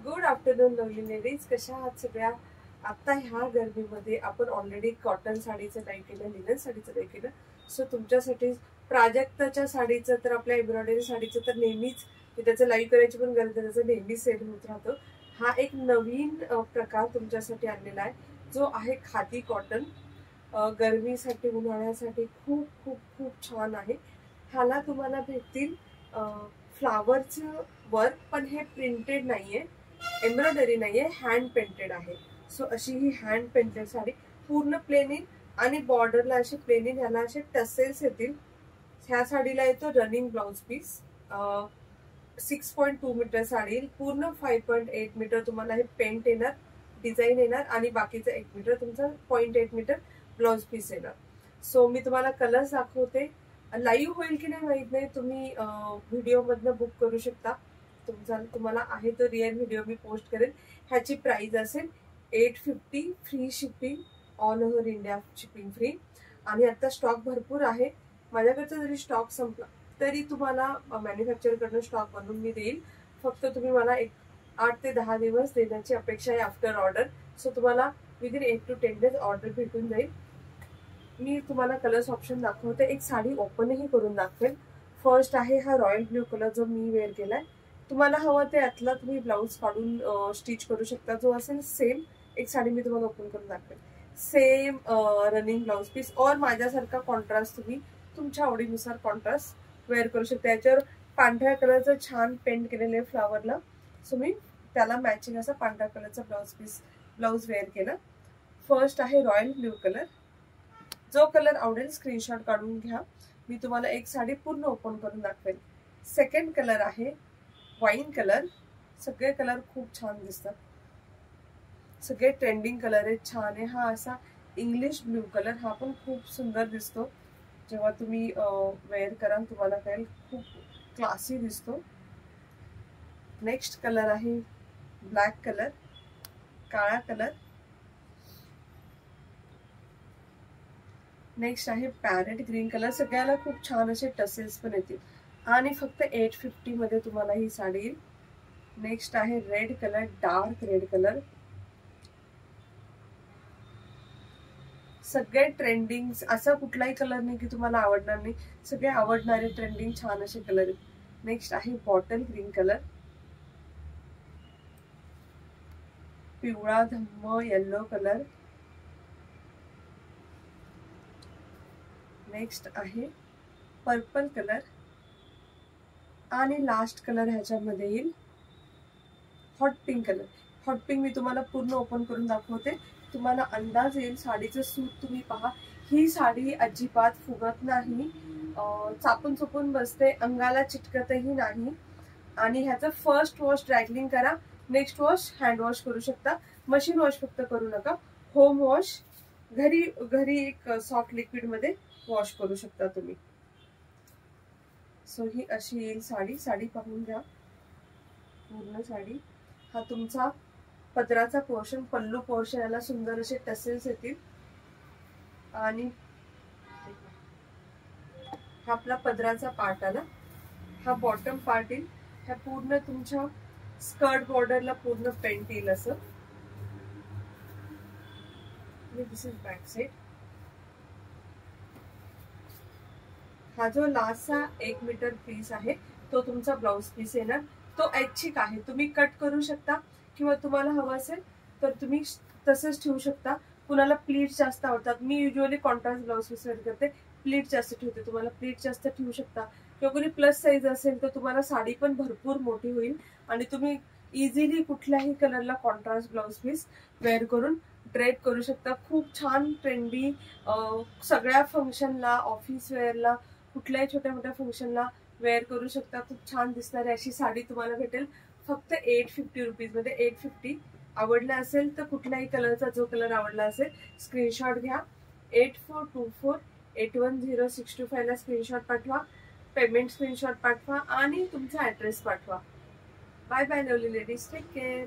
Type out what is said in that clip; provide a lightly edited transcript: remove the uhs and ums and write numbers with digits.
Good afternoon lovely ladies, कशा आहात सगळ्या? आता ह्या गर्मीमध्ये आपण ऑलरेडी कॉटन साडीचं ट्राय केलं, लिनन साडीचं ट्राय केलं. सो तुमच्यासाठी प्राजक्ताच्या साडीचं तर आपल्या एम्ब्रॉयडरी साडीचं तर नेहमीच त्याचं लाईव्ह करायची पण गरज आहे, त्याचं नेहमी सेल होत राहतो. हा एक नवीन प्रकार तुमच्यासाठी आणलेला आहे, जो आहे खादी कॉटन. गरमीसाठी, उन्हाळ्यासाठी खूप खूप खूप छान आहे. ह्याला तुम्हाला भेटतील फ्लावरचं वर्क, पण हे प्रिंटेड नाहीये, एम्ब्रॉयडरी नाहीये, हँड पेंटेड आहे. सो अशी ही हँड पेंटेड साडी पूर्ण प्लेन येईल आणि बॉर्डरला अशी प्लेन येईल, ह्याला असे टसेल्स येतील. ह्या साडीला येतो running blouse piece. 6.2 metre sari येईल, पूर्ण 5.8 मीटर तुम्हाला हे पेंट येणार, डिझाईन येणार आणि बाकीचं 1 मीटर तुमचा 0.8 मीटर ब्लाउज पीस येणार. सो मी तुम्हाला कलर्स दाखवते. लाईव्ह होईल की नाही माहित नाही, तुम्ही व्हिडिओ मधनं बुक करू शकता. तुम्हाला आहे तो रिअल व्हिडिओ मी पोस्ट करेन. ह्याची प्राइस असेल 850, free shipping, all over India shipping free. आणि आता स्टॉक भरपूर आहे. माझ्याकडचा जरी स्टॉक संपला तरी तुम्हाला मॅन्युफॅक्चर कडनं स्टॉक बनवून मी देईल. फक्त तुम्ही मला 8 ते 10 दिवस देण्याची अपेक्षा आहे आफ्टर ऑर्डर. सो तुम्हाला विदिन 8 to 10 डेज ऑर्डर भेटून जाईल. मी तुम्हाला कलर्स ऑप्शन दाखवते, एक साडी ओपनही करून दाखवेल. फर्स्ट आहे हा रॉयल ब्ल्यू कलर, जो मी वेअर केलाय. तुम्हाला हवं ते यातला तुम्ही ब्लाऊज काढून स्टिच करू शकता, जो असेल सेम. एक साडी मी तुम्हाला ओपन करून दाखवेल, सेम रनिंग ब्लाऊज पीस. और माझ्यासारखा कॉन्ट्रास्ट तुम्ही तुमच्या आवडीनुसार कॉन्ट्रास्ट वेअर करू शकता. याच्यावर पांढऱ्या कलरचं छान पेंट केलेलं आहे फ्लावरला. सो मी त्याला मॅचिंग असा पांढऱ्या कलरचा ब्लाऊज वेअर केला. फर्स्ट आहे रॉयल ब्ल्यू कलर. जो कलर आवडेल स्क्रीनशॉट काढून घ्या. मी तुम्हाला एक साडी पूर्ण ओपन करून दाखवेल. सेकंड कलर आहे वाईन कलर. सगळे कलर खूप छान दिसतात, सगळे ट्रेंडिंग कलर आहेत, छान आहे. हा असा इंग्लिश ब्ल्यू कलर, हा पण खूप सुंदर दिसतो. जेव्हा तुम्ही वेअर कराल तुम्हाला कळेल, खूप क्लासी दिसतो. नेक्स्ट कलर आहे ब्लॅक कलर, काळा कलर. नेक्स्ट आहे पॅरेट ग्रीन कलर. सगळ्याला खूप छान असे टसेल्स पण येतील आणि फक्त 850 मध्ये तुम्हाला ही साडी येईल. नेक्स्ट आहे red colour, dark red colour. सगळे ट्रेंडिंग, असा कुठलाही कलर नाही की तुम्हाला आवडणार नाही, सगळे आवडणारे ट्रेंडिंग छान असे कलर आहेत. नेक्स्ट आहे बॉटल ग्रीन कलर, पिवळा धम्म येलो कलर. नेक्स्ट आहे पर्पल कलर आणि लास्ट कलर ह्याच्यामध्ये येईल hot pink colour. Hot pink मी तुम्हाला पूर्ण ओपन करून दाखवते, तुम्हाला अंदाज येईल. साडीचं सूत तुम्ही पहा. ही साडी अजिबात फुगत नाही, चापून चुपून बसते, अंगाला चिटकतही नाही. आणि ह्याचं फर्स्ट वॉश ड्रायक्लिंग करा, नेक्स्ट वॉश हँड वॉश करू शकता. मशीन वॉश फक्त करू नका. होम वॉश घरी एक सॉफ्ट लिक्विड मध्ये वॉश करू शकता तुम्ही. सो ही अशी येईल साडी. साडी पाहून घ्या, पूर्ण साडी. हा तुमचा पदराचा पोर्शन, पल्लू पोर्शन, याला सुंदर असे टसेल्स येतील. आणि हा आपला पदराचा पार्ट आला. हा बॉटम पार्ट येईल. ह्या पूर्ण तुमच्या स्कर्ट बॉर्डरला पूर्ण पेंट येईल असं. दिस इज बॅक साइड. हा जो लास्टचा 1 मीटर पीस आहे तो तुमचा ब्लाउज पीस येणार. तो ऐच्छिक आहे, तुम्ही कट करू शकता किंवा तुम्हाला हवं असेल तर तुम्ही तसंच ठेवू शकता. कुणाला प्लीट जास्त आवडतात, मी usually contrast blouse piece wear करते, प्लीट जास्त ठेवते. तुम्हाला प्लीट जास्त ठेवू शकता. किंवा कोणी प्लस साईज असेल तर तुम्हाला साडी पण भरपूर मोठी होईल आणि तुम्ही इझिली कुठल्याही कलरला कॉन्ट्रास्ट ब्लाउज पीस वेअर करून ड्रेप करू शकता. खूप छान ट्रेंडी, सगळ्या फंक्शनला, ऑफिस वेअरला, कुठल्याही छोट्या मोठ्या फंक्शनला वेअर करू शकता. खूप छान दिसणारी अशी साडी तुम्हाला भेटेल फक्त 850 रुपीज मध्ये. 850. आवडला असेल तर कुठल्याही कलरचा, जो कलर आवडला असेल स्क्रीनशॉट घ्या. 8424810625 ला स्क्रीनशॉट पाठवा, पेमेंट स्क्रीनशॉट पाठवा आणि तुमचा ऍड्रेस पाठवा. Bye bye lovely ladies, take care.